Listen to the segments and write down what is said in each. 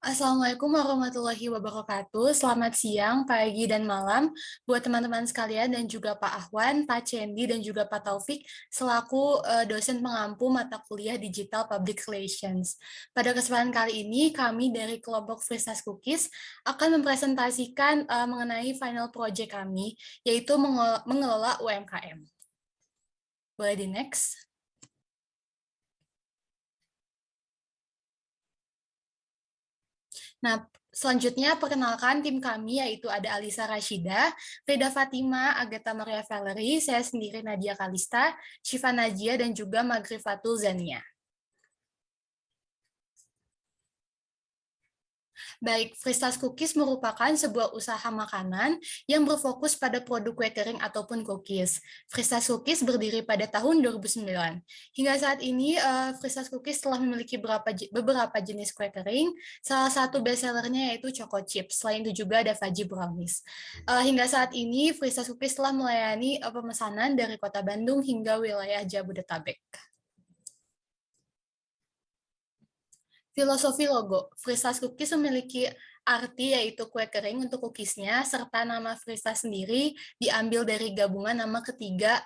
Assalamualaikum warahmatullahi wabarakatuh. Selamat siang, pagi, dan malam buat teman-teman sekalian dan juga Pak Ahwan, Pak Cendi, dan juga Pak Taufik selaku dosen pengampu mata kuliah Digital Public Relations. Pada kesempatan kali ini, kami dari kelompok Freestas Cookies akan mempresentasikan mengenai final project kami, yaitu mengelola UMKM. Boleh di next? Nah, selanjutnya perkenalkan tim kami yaitu ada Alisa Rashida, Frida Fatima, Agatha Maria Valerie, saya sendiri Nadia Kalista, Syifa Najia, dan juga Magrifatul Zania. Baik, Fristas Cookies merupakan sebuah usaha makanan yang berfokus pada produk kue kering ataupun cookies. Fristas Cookies berdiri pada tahun 2009. Hingga saat ini, Fristas Cookies telah memiliki beberapa jenis kue kering. Salah satu bestsellernya yaitu Choco Chips. Selain itu juga ada Fudgy Brownies. Hingga saat ini, Fristas Cookies telah melayani pemesanan dari kota Bandung hingga wilayah Jabodetabek. Filosofi logo, Fristas Cookies memiliki arti yaitu kue kering untuk cookiesnya, serta nama Fristas sendiri diambil dari gabungan nama ketiga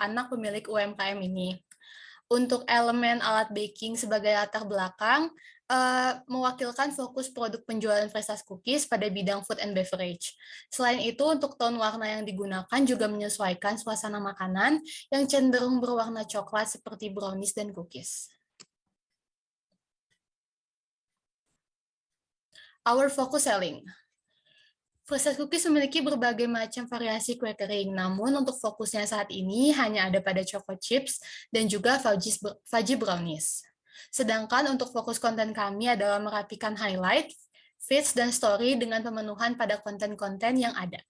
anak pemilik UMKM ini. Untuk elemen alat baking sebagai latar belakang, mewakilkan fokus produk penjualan Fristas Cookies pada bidang food and beverage. Selain itu, untuk tone warna yang digunakan juga menyesuaikan suasana makanan yang cenderung berwarna coklat seperti brownies dan cookies. Our focus selling. Fristas Cookies memiliki berbagai macam variasi kue kering, namun untuk fokusnya saat ini hanya ada pada Choco Chips dan juga Fudgy Brownies. Sedangkan untuk fokus konten kami adalah merapikan highlight, feeds, dan story dengan pemenuhan pada konten-konten yang ada.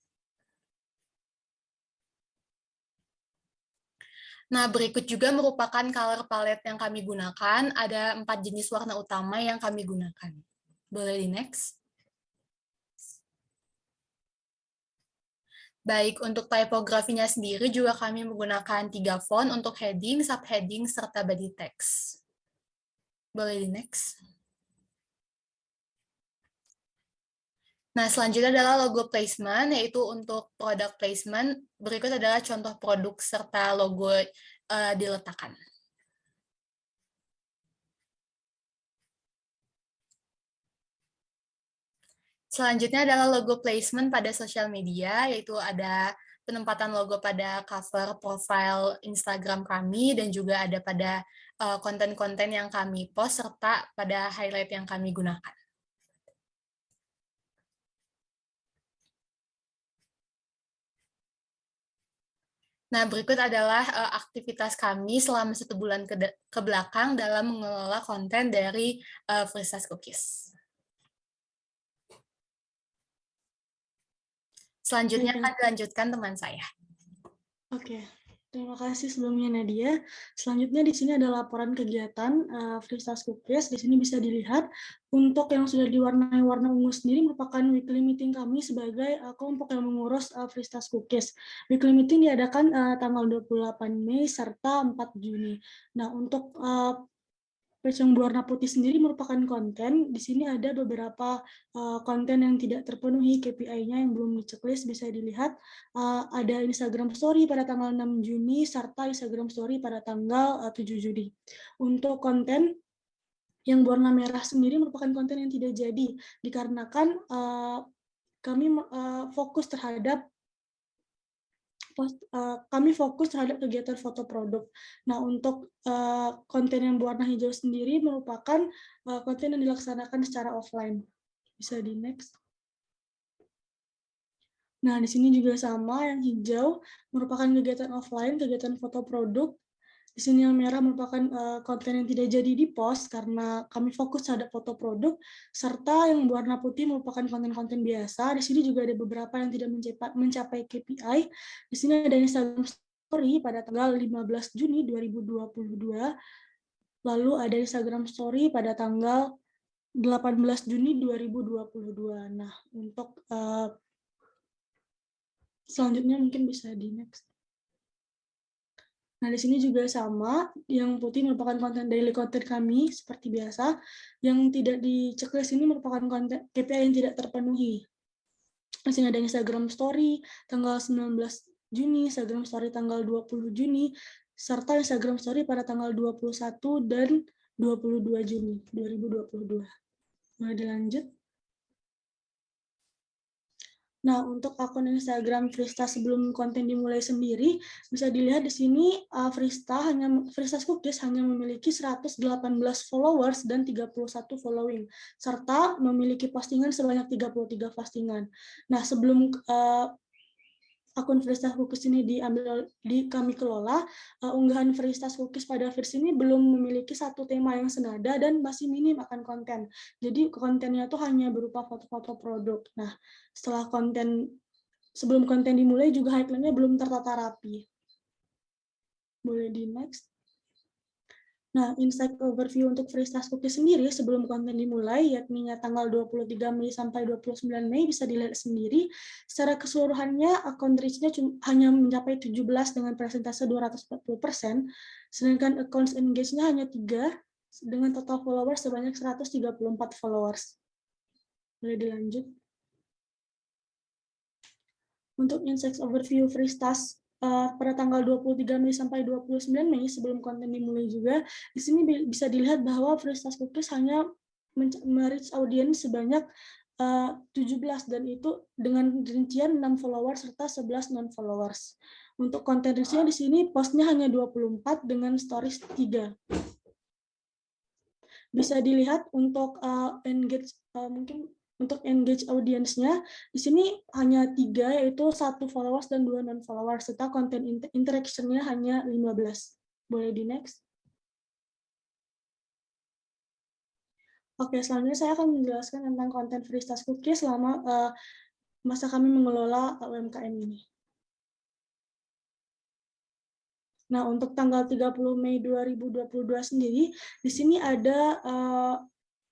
Nah, berikut juga merupakan color palette yang kami gunakan. Ada 4 jenis warna utama yang kami gunakan. Boleh di next? Baik, untuk typografinya sendiri juga kami menggunakan 3 font untuk heading, subheading, serta body text. Boleh di next. Nah, selanjutnya adalah logo placement, yaitu untuk product placement. Berikut adalah contoh produk serta logo diletakkan. Selanjutnya adalah logo placement pada sosial media, yaitu ada penempatan logo pada cover profile Instagram kami, dan juga ada pada konten-konten yang kami post, serta pada highlight yang kami gunakan. Nah, berikut adalah aktivitas kami selama 1 bulan ke belakang dalam mengelola konten dari Fristas Cookies. Selanjutnya akan dilanjutkan teman saya. Oke, terima kasih sebelumnya Nadia. Selanjutnya di sini ada laporan kegiatan Fristas Cookies. Di sini bisa dilihat untuk yang sudah diwarnai warna ungu sendiri merupakan weekly meeting kami sebagai kelompok yang mengurus Fristas Cookies. Weekly meeting diadakan tanggal 28 Mei serta 4 Juni. Nah, untuk page yang berwarna putih sendiri merupakan konten. Di sini ada beberapa konten yang tidak terpenuhi KPI-nya yang belum di-checklist, bisa dilihat. Ada Instagram Story pada tanggal 6 Juni, serta Instagram Story pada tanggal 7 Juni. Untuk konten yang berwarna merah sendiri merupakan konten yang tidak jadi, dikarenakan kami fokus terhadap kegiatan foto produk. Nah, untuk konten yang berwarna hijau sendiri merupakan konten yang dilaksanakan secara offline. Bisa di next. Nah, di sini juga sama, yang hijau merupakan kegiatan offline, kegiatan foto produk. Di sini yang merah merupakan konten yang tidak jadi di-post karena kami fokus terhadap foto produk, serta yang berwarna putih merupakan konten-konten biasa. Di sini juga ada beberapa yang tidak mencapai KPI. Di sini ada Instagram Story pada tanggal 15 Juni 2022, lalu ada Instagram Story pada tanggal 18 Juni 2022. Nah, untuk selanjutnya mungkin bisa di next. Nah, di sini juga sama, yang putih merupakan konten daily content kami, seperti biasa. Yang tidak di checklist ini merupakan konten KPI yang tidak terpenuhi. Di sini ada Instagram Story tanggal 19 Juni, Instagram Story tanggal 20 Juni, serta Instagram Story pada tanggal 21 dan 22 Juni 2022. Mulai dilanjut. Nah, untuk akun Instagram Frista sebelum konten dimulai sendiri, bisa dilihat di sini Fristas Cookies hanya memiliki 118 followers dan 31 following, serta memiliki postingan sebanyak 33 postingan. Nah, sebelum akun Freestas Cookies ini kami kelola, unggahan Freestas Cookies pada versi ini belum memiliki satu tema yang senada dan masih minim akan konten. Jadi kontennya tuh hanya berupa foto-foto produk. Nah, sebelum konten dimulai juga highlight-nya belum tertata rapi. Boleh di next. Nah, insight overview untuk Freestas Cookies sendiri sebelum konten dimulai, yakni tanggal 23 Mei sampai 29 Mei, bisa dilihat sendiri. Secara keseluruhannya, account reach-nya hanya mencapai 17 dengan persentase 240%, sedangkan accounts engage-nya hanya 3, dengan total followers sebanyak 134 followers. Boleh dilanjut. Untuk insight overview Freestas pada tanggal 23 Mei sampai 29 Mei sebelum konten dimulai juga, di sini bisa dilihat bahwa Freestas Cookies hanya mereach audiens sebanyak 17 dan itu dengan rincian 6 followers serta 11 non followers. Untuk konten reach-nya di sini postnya hanya 24 dengan stories 3. Bisa dilihat untuk engage mungkin untuk engage audiensnya, di sini hanya 3, yaitu 1 followers dan 2 non-followers, serta konten interaction-nya hanya 15. Boleh di next. Oke, selanjutnya saya akan menjelaskan tentang konten Freestas Cookies selama masa kami mengelola UMKM ini. Nah, untuk tanggal 30 Mei 2022 sendiri, di sini ada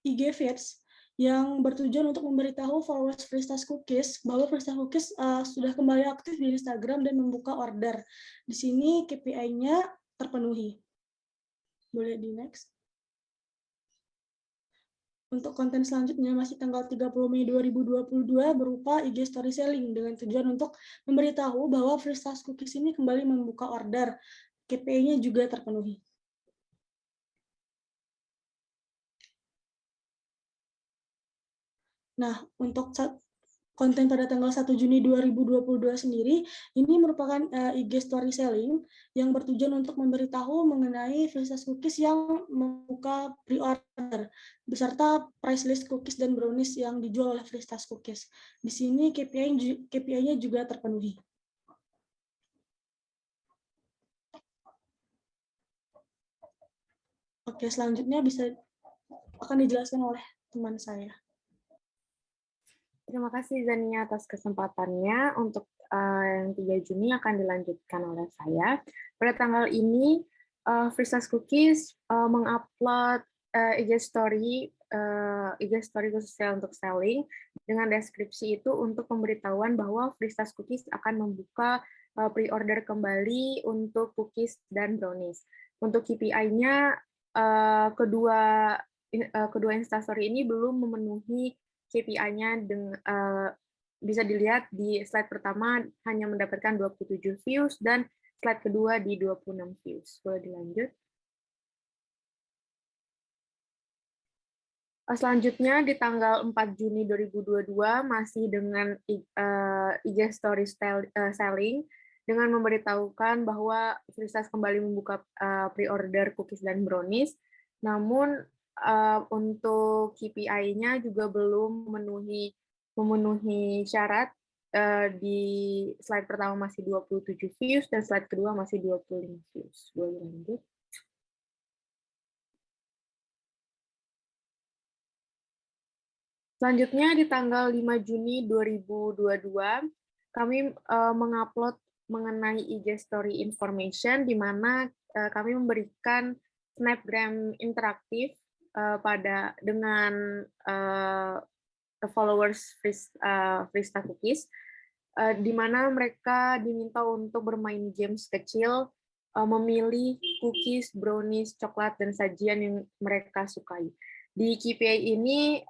IG Feeds yang bertujuan untuk memberitahu followers Freestas Cookies bahwa Freestas Cookies sudah kembali aktif di Instagram dan membuka order. Di sini KPI-nya terpenuhi. Boleh di next. Untuk konten selanjutnya masih tanggal 30 Mei 2022 berupa IG story selling dengan tujuan untuk memberitahu bahwa Freestas Cookies ini kembali membuka order. KPI-nya juga terpenuhi. Nah, untuk konten pada tanggal 1 Juni 2022 sendiri, ini merupakan IG story selling yang bertujuan untuk memberitahu mengenai Freestas Cookies yang membuka pre-order, beserta price list cookies dan brownies yang dijual oleh Freestas Cookies. Di sini KPI-nya juga terpenuhi. Oke, selanjutnya akan dijelaskan oleh teman saya. Terima kasih Zania atas kesempatannya. Untuk yang 3 Juni akan dilanjutkan oleh saya. Pada tanggal ini, Freestas Cookies mengupload IG story khususnya untuk selling dengan deskripsi itu untuk pemberitahuan bahwa Freestas Cookies akan membuka pre-order kembali untuk cookies dan brownies. Untuk KPI-nya kedua instastory ini belum memenuhi KPI-nya bisa dilihat di slide pertama hanya mendapatkan 27 views dan slide kedua di 26 views. Boleh dilanjut. Selanjutnya di tanggal 4 Juni 2022 masih dengan IG story selling dengan memberitahukan bahwa Freestas kembali membuka pre-order cookies dan brownies. Namun untuk KPI-nya juga belum memenuhi syarat. Di slide pertama masih 27 views dan slide kedua masih 25 views. Boleh lanjut. Selanjutnya di tanggal 5 Juni 2022 kami mengupload mengenai IG story information di mana kami memberikan snapgram interaktif dengan followers Freestas Cookies di mana mereka diminta untuk bermain games kecil memilih cookies, brownies, coklat, dan sajian yang mereka sukai. Di KPI ini,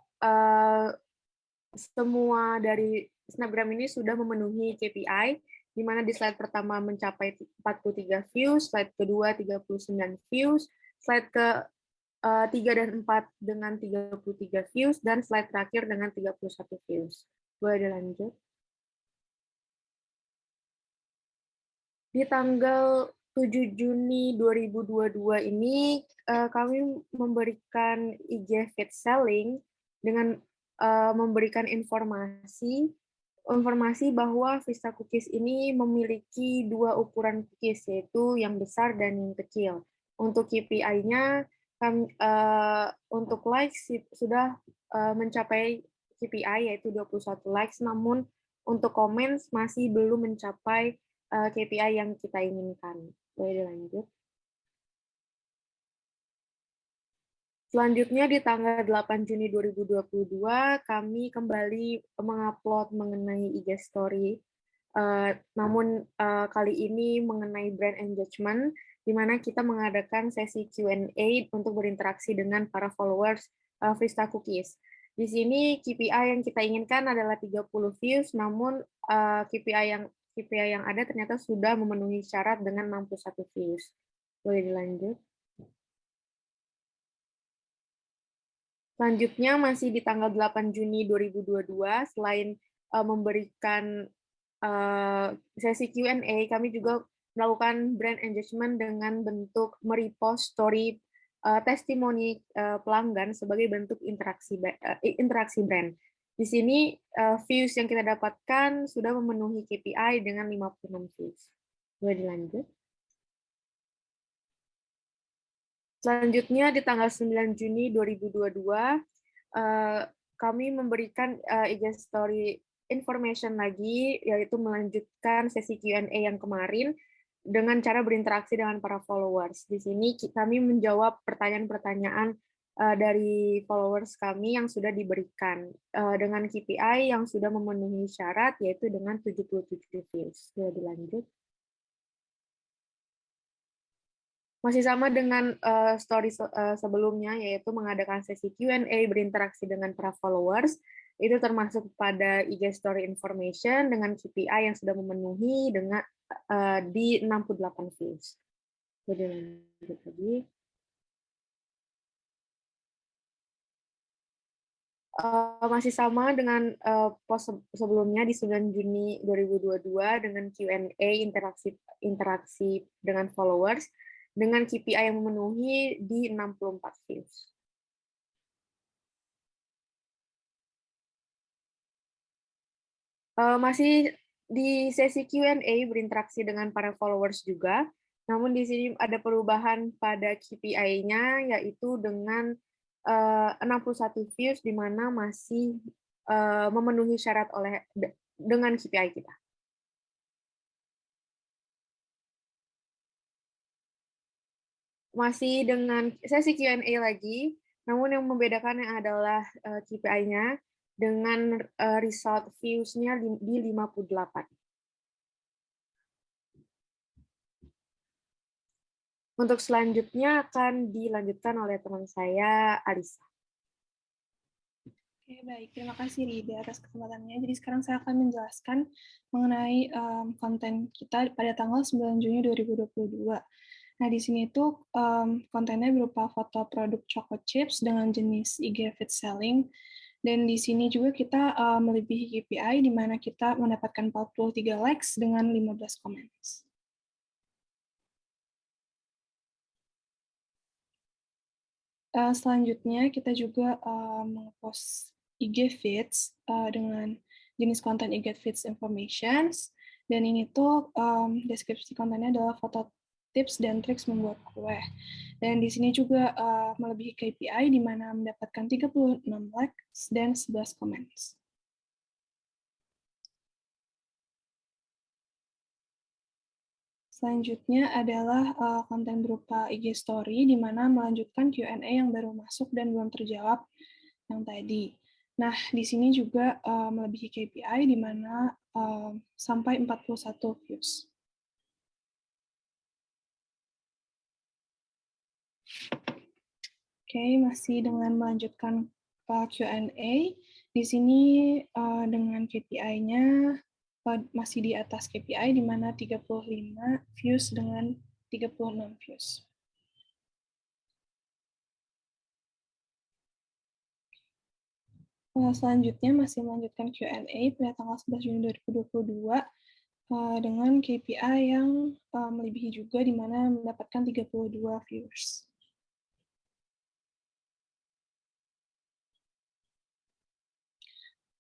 semua dari Snapgram ini sudah memenuhi KPI, di mana di slide pertama mencapai 43 views, slide kedua 39 views, slide ke 3 dan 4 dengan 33 views, dan slide terakhir dengan 31 views. Boleh dilanjut. Di tanggal 7 Juni 2022 ini, kami memberikan IG feed selling dengan memberikan informasi bahwa Vista Cookies ini memiliki 2 ukuran cookies, yaitu yang besar dan yang kecil. Untuk KPI-nya, untuk likes sudah mencapai KPI, yaitu 21 likes, namun untuk comments masih belum mencapai KPI yang kita inginkan. Boleh dilanjut. Selanjutnya di tanggal 8 Juni 2022, kami kembali mengupload mengenai IG Story, namun kali ini mengenai brand engagement, di mana kita mengadakan sesi Q&A untuk berinteraksi dengan para followers Vista Cookies. Di sini KPI yang kita inginkan adalah 30 views, namun KPI yang ada ternyata sudah memenuhi syarat dengan 61 views. Boleh dilanjut. Selanjutnya masih di tanggal 8 Juni 2022, selain memberikan sesi Q&A, kami juga melakukan brand engagement dengan bentuk merepost story testimoni pelanggan sebagai bentuk interaksi brand. Di sini views yang kita dapatkan sudah memenuhi KPI dengan 56 views. Boleh dilanjut. Selanjutnya di tanggal 9 Juni 2022, kami memberikan IG Story information lagi, yaitu melanjutkan sesi Q&A yang kemarin dengan cara berinteraksi dengan para followers. Di sini kami menjawab pertanyaan-pertanyaan dari followers kami yang sudah diberikan dengan KPI yang sudah memenuhi syarat, yaitu dengan 77 views. Sudah dilanjut. Masih sama dengan story sebelumnya, yaitu mengadakan sesi Q&A berinteraksi dengan para followers. Itu termasuk pada IG Story Information dengan KPI yang sudah memenuhi dengan di 68 views. Jadi lanjut lagi. Masih sama dengan post sebelumnya di 9 Juni 2022 dengan Q&A interaksi dengan followers dengan KPI yang memenuhi di 64 views. Masih di sesi Q&A berinteraksi dengan para followers juga, namun di sini ada perubahan pada KPI-nya, yaitu dengan 61 views, di mana masih memenuhi syarat dengan KPI kita. Masih dengan sesi Q&A lagi, namun yang membedakannya adalah KPI-nya dengan result views-nya di 58. Untuk selanjutnya akan dilanjutkan oleh teman saya, Alisa. Oke, baik. Terima kasih, Rida, atas kesempatannya. Jadi sekarang saya akan menjelaskan mengenai konten kita pada tanggal 9 Juni 2022. Nah, di sini itu kontennya berupa foto produk chocolate chips dengan jenis IG feed selling. Dan di sini juga kita melebihi KPI, di mana kita mendapatkan 43 likes dengan 15 comments. Selanjutnya, kita juga meng-post IG feeds dengan jenis konten IG feeds informations. Dan ini tuh deskripsi kontennya adalah foto tips dan triks membuat kue. Dan di sini juga melebihi KPI, di mana mendapatkan 36 likes dan 11 comments. Selanjutnya adalah konten berupa IG Story, di mana melanjutkan Q&A yang baru masuk dan belum terjawab yang tadi. Nah, di sini juga melebihi KPI, di mana sampai 41 views. Oke, masih dengan melanjutkan Q&A. Di sini dengan KPI-nya masih di atas KPI, di mana 35 views dengan 36 views. Selanjutnya masih melanjutkan Q&A pada tanggal 11 Juni 2022 dengan KPI yang melebihi juga, di mana mendapatkan 32 viewers.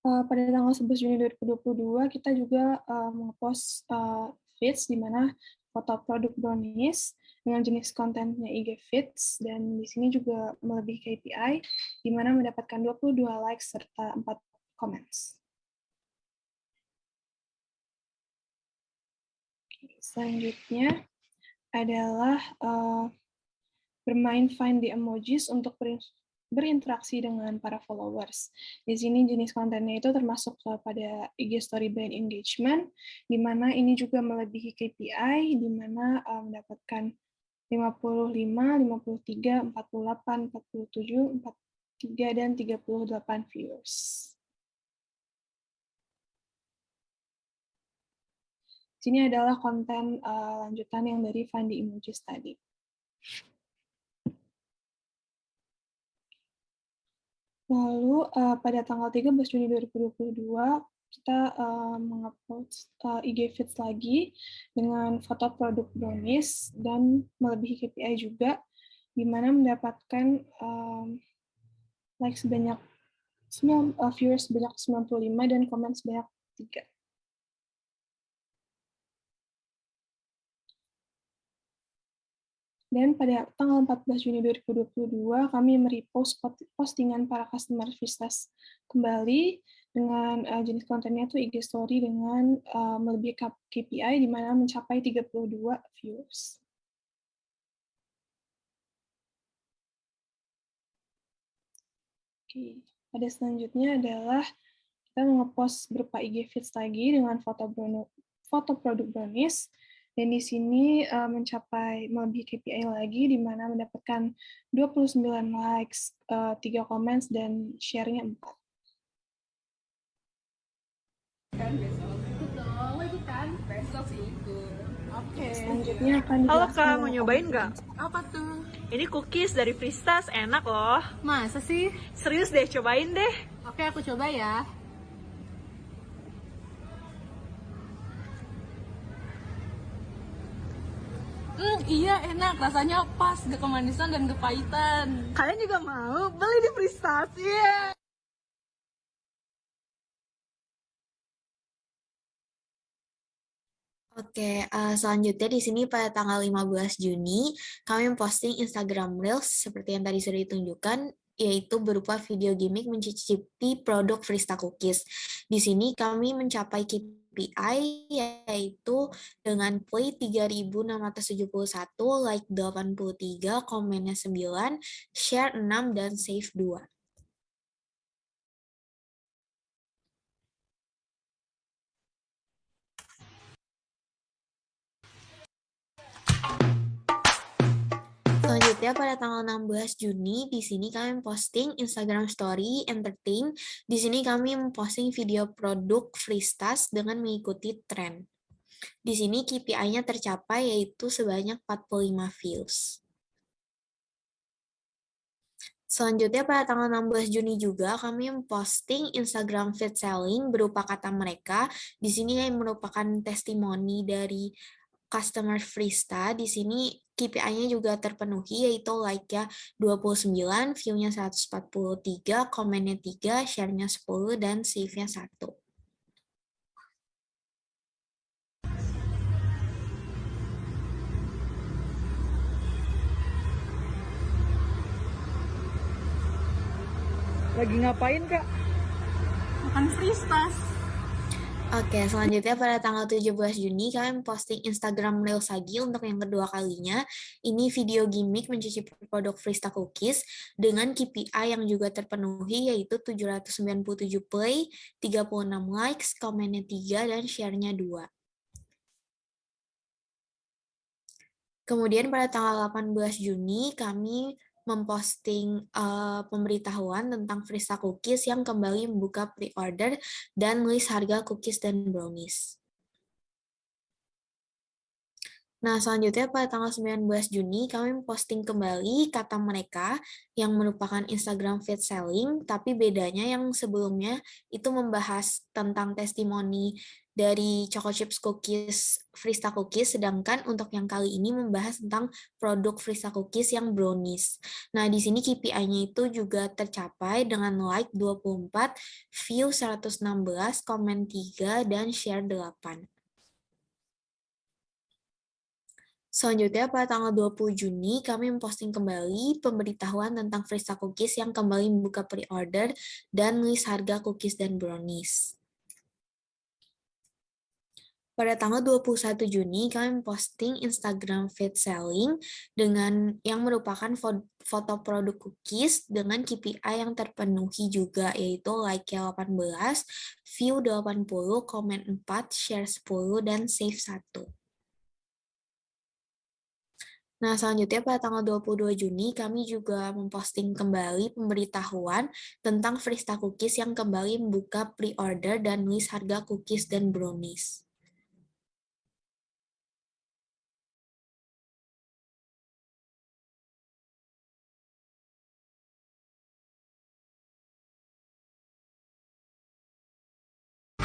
Pada tanggal 11 Juni 2022, kita juga nge-post feeds, di mana foto produk brownies dengan jenis kontennya IG Feeds, dan di sini juga melebihi KPI, di mana mendapatkan 22 likes serta 4 comments. Selanjutnya adalah bermain Find the Emojis untuk berinteraksi dengan para followers. Di sini jenis kontennya itu termasuk pada IG Story Brand Engagement, di mana ini juga melebihi KPI, di mana mendapatkan 55, 53, 48, 47, 43, dan 38 viewers. Sini adalah konten lanjutan yang dari Find the Emojis tadi. Lalu pada tanggal 13 Juni 2022, kita mengupload IG Feeds lagi dengan foto produk brownies dan melebihi KPI juga, di mana mendapatkan like sebanyak viewers sebanyak 95 dan komen sebanyak 3. Dan pada tanggal 14 Juni 2022, kami merepost postingan para customer Fristas kembali dengan jenis kontennya itu IG Story dengan melebihi KPI, di mana mencapai 32 viewers. Oke, pada selanjutnya adalah kita nge-post berupa IG Feeds lagi dengan foto produk brownies. Dan di sini mencapai melebihi KPI lagi, di mana mendapatkan 29 likes, 3 comments, dan share-nya 4. Kan besok. Ikut dong, mau ikut kan? Besok sih ikut. Oke. Selanjutnya akan Halo dijelaskan Kak, mau oleh nyobain Om. nggak? Apa tuh? Ini cookies dari Fristas, enak loh. Masa sih? Serius deh, cobain deh. Oke, aku coba ya. Iya enak, rasanya pas, gak kemanisan dan gak pahitan. Kalian juga mau beli di Fristas? Yeah. Oke, selanjutnya di sini pada tanggal 15 Juni, kami memposting Instagram Reels seperti yang tadi sudah ditunjukkan, yaitu berupa video gimmick mencicipi produk Frista Cookies. Di sini kami mencapai KPI, yaitu dengan play 3.671, like 83, komennya 9, share 6, dan save 2. Selanjutnya pada tanggal 16 Juni, di sini kami posting Instagram Story Entertain. Di sini kami memposting video produk Fristas dengan mengikuti tren. Di sini KPI-nya tercapai yaitu sebanyak 45 views. Selanjutnya pada tanggal 16 Juni juga kami memposting Instagram feed selling berupa kata mereka. Di sini yang merupakan testimoni dari customer Frista. Di sini KPI-nya juga terpenuhi, yaitu like-nya 29, view-nya 143, komennya 3, share-nya 10, dan save-nya 1. Lagi ngapain Kak? Makan Fristas. Oke, selanjutnya pada tanggal 17 Juni, kami posting Instagram Reels lagi untuk yang kedua kalinya. Ini video gimmick mencicipi produk Frista Cookies dengan KPI yang juga terpenuhi, yaitu 797 play, 36 likes, komennya 3, dan share-nya 2. Kemudian pada tanggal 18 Juni, kami memposting pemberitahuan tentang Frista Cookies yang kembali membuka pre-order dan list harga cookies dan brownies. Nah, selanjutnya pada tanggal 19 Juni, kami memposting kembali kata mereka yang merupakan Instagram feed selling, tapi bedanya yang sebelumnya itu membahas tentang testimoni dari Choco Chips Cookies, Frista Cookies, sedangkan untuk yang kali ini membahas tentang produk Frista Cookies yang brownies. Nah, di sini KPI-nya itu juga tercapai dengan like 24, view 116, komen 3, dan share 8. Selanjutnya, pada tanggal 20 Juni, kami memposting kembali pemberitahuan tentang Frista Cookies yang kembali membuka pre-order dan list harga cookies dan brownies. Pada tanggal 21 Juni, kami memposting Instagram feed selling dengan yang merupakan foto produk cookies dengan KPI yang terpenuhi juga, yaitu like-nya 18, view 80, komen 4, share 10, dan save 1. Nah, selanjutnya pada tanggal 22 Juni, kami juga memposting kembali pemberitahuan tentang Frista Cookies yang kembali membuka pre-order dan list harga cookies dan brownies.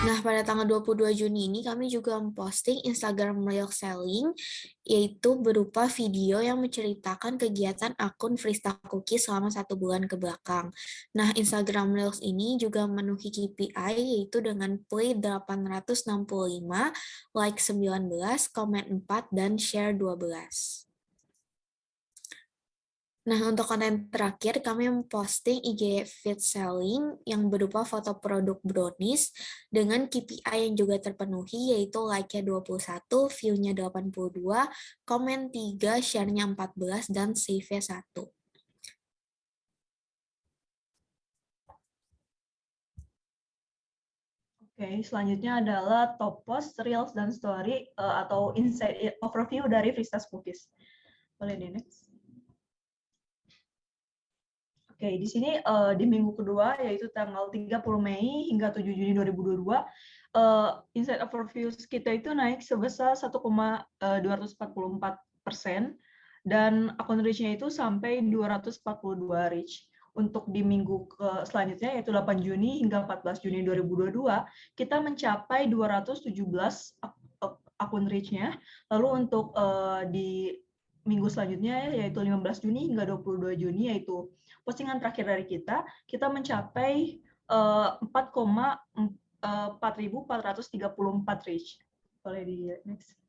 Nah, pada tanggal 22 Juni ini kami juga memposting Instagram Reels Selling, yaitu berupa video yang menceritakan kegiatan akun Frista Cookies selama 1 bulan ke belakang. Nah, Instagram Reels ini juga memenuhi KPI, yaitu dengan play 865, like 19, komen 4, dan share 12. Nah, untuk konten terakhir, kami memposting IG feed selling yang berupa foto produk brownies dengan KPI yang juga terpenuhi, yaitu like-nya 21, view-nya 82, komen 3, share-nya 14, dan save-nya 1. Oke, selanjutnya adalah top post, reels, dan story atau insight overview dari Frista Cookies. Boleh di next. Oke, di sini di minggu kedua, yaitu tanggal 30 Mei hingga 7 Juni 2022, insight overview kita itu naik sebesar 1,244%, dan akun reach-nya itu sampai 242 reach. Untuk di minggu selanjutnya, yaitu 8 Juni hingga 14 Juni 2022, kita mencapai 217 akun reach-nya. Lalu untuk di minggu selanjutnya, yaitu 15 Juni hingga 22 Juni, yaitu postingan terakhir dari kita mencapai 4.434 reach. Boleh di next.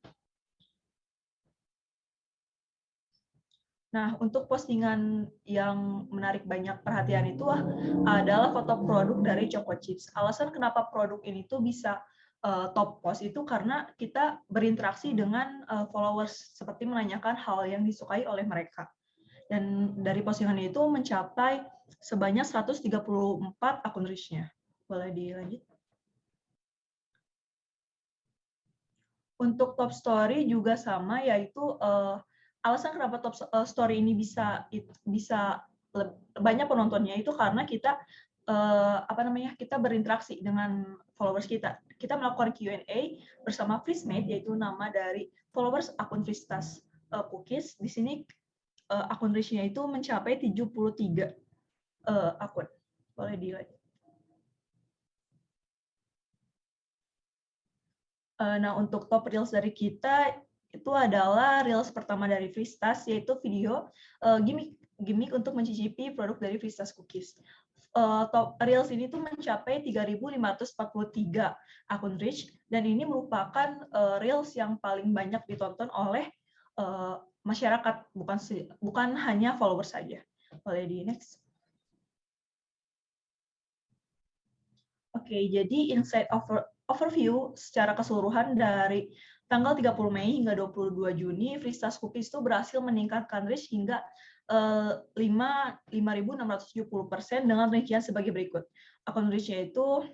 Nah, untuk postingan yang menarik banyak perhatian itu adalah foto produk dari Choco Chips. Alasan kenapa produk ini tuh bisa top post itu karena kita berinteraksi dengan followers, seperti menanyakan hal yang disukai oleh mereka. Dan dari postingan itu mencapai sebanyak 134 akun reach-nya. Boleh dilanjut. Untuk top story juga sama, yaitu alasan kenapa top story ini bisa banyak penontonnya itu karena kita kita berinteraksi dengan followers kita. Kita melakukan Q&A bersama Freesmade, yaitu nama dari followers akun Frista Cookies. Di sini akun reach-nya itu mencapai 73 akun. Boleh dilanjut. Nah, untuk top reels dari kita itu adalah reels pertama dari Frista, yaitu video gimmick untuk mencicipi produk dari Frista Cookies. Top reels ini tuh mencapai 3.543 akun reach, dan ini merupakan reels yang paling banyak ditonton oleh masyarakat, bukan hanya followers saja. Boleh di next. Oke, jadi insight overview secara keseluruhan dari tanggal 30 Mei hingga 22 Juni, Frista Cookies itu berhasil meningkatkan reach hingga 5.670% dengan rincian sebagai berikut. Akun reach-nya itu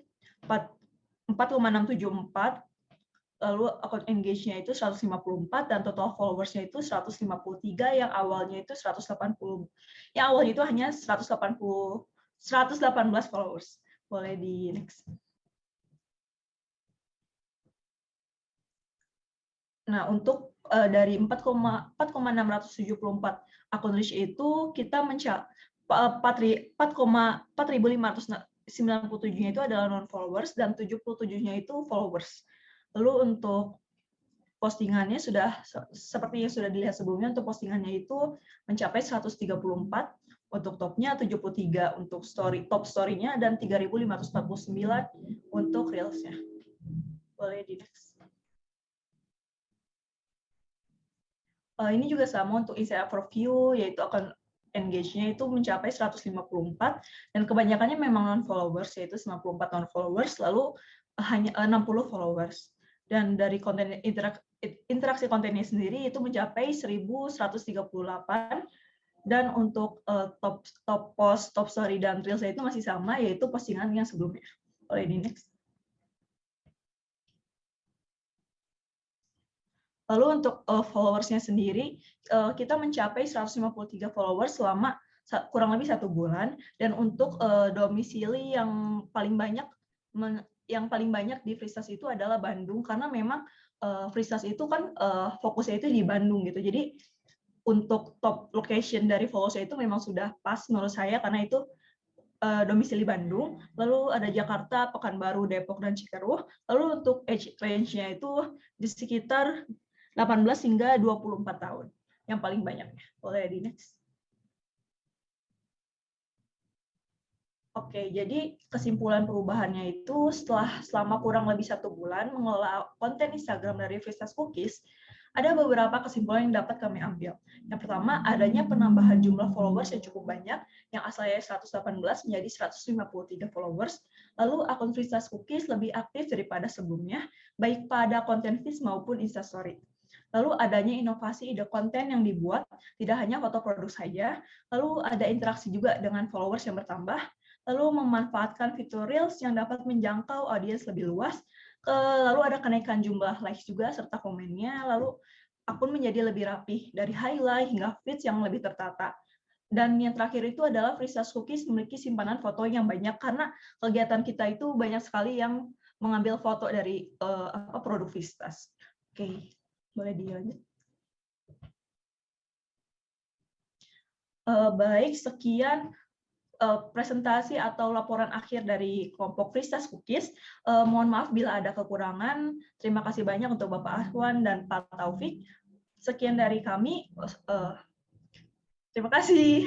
4,674, lalu account engage-nya itu 154, dan total followers-nya itu 153, yang awalnya itu 180, yang awalnya itu hanya 118 followers. Boleh di next. Nah, untuk dari 4,674 akun reach itu, kita 4.597-nya itu adalah non-followers, dan 77-nya itu followers. Lalu untuk postingannya sudah, seperti yang sudah dilihat sebelumnya, untuk postingannya itu mencapai 134, untuk topnya 73 untuk top story-nya, dan 3.549 untuk reels-nya. Boleh di next. Ini juga sama untuk Instagram for view, yaitu akun engage-nya itu mencapai 154, dan kebanyakannya memang non-followers, yaitu 94 non-followers, lalu hanya 60 followers. Dan dari konten interaksi kontennya sendiri itu mencapai 1.138, dan untuk top post, top story, dan reels itu masih sama, yaitu postingan yang sebelumnya. Boleh di next. Lalu untuk followers-nya sendiri, kita mencapai 153 followers selama kurang lebih 1 bulan, dan untuk domisili yang paling banyak di Freestas itu adalah Bandung, karena memang Freestas itu kan fokusnya itu di Bandung gitu. Jadi untuk top location dari followers itu memang sudah pas menurut saya, karena itu domisili Bandung, lalu ada Jakarta, Pekanbaru, Depok, dan Cikerua. Lalu untuk age range-nya itu di sekitar 18 hingga 24 tahun, yang paling banyaknya. Boleh di next. Oke, jadi kesimpulan perubahannya itu selama kurang lebih 1 bulan mengelola konten Instagram dari Freestas Cookies, ada beberapa kesimpulan yang dapat kami ambil. Yang pertama, adanya penambahan jumlah followers yang cukup banyak, yang asalnya 118 menjadi 153 followers. Lalu akun Freestas Cookies lebih aktif daripada sebelumnya, baik pada konten feeds maupun Instastory. Lalu adanya inovasi ide konten yang dibuat, tidak hanya foto produk saja, lalu ada interaksi juga dengan followers yang bertambah, lalu memanfaatkan fitur Reels yang dapat menjangkau audiens lebih luas, lalu ada kenaikan jumlah likes juga serta komennya, lalu akun menjadi lebih rapih, dari highlight hingga feeds yang lebih tertata. Dan yang terakhir itu adalah Freestas Cookies memiliki simpanan foto yang banyak, karena kegiatan kita itu banyak sekali yang mengambil foto dari produk Freestas. Oke. Boleh dilanjut. Baik, sekian presentasi atau laporan akhir dari kelompok Freestas Cookies. Mohon maaf bila ada kekurangan. Terima kasih banyak untuk Bapak Ahwan dan Pak Taufik. Sekian dari kami. Terima kasih.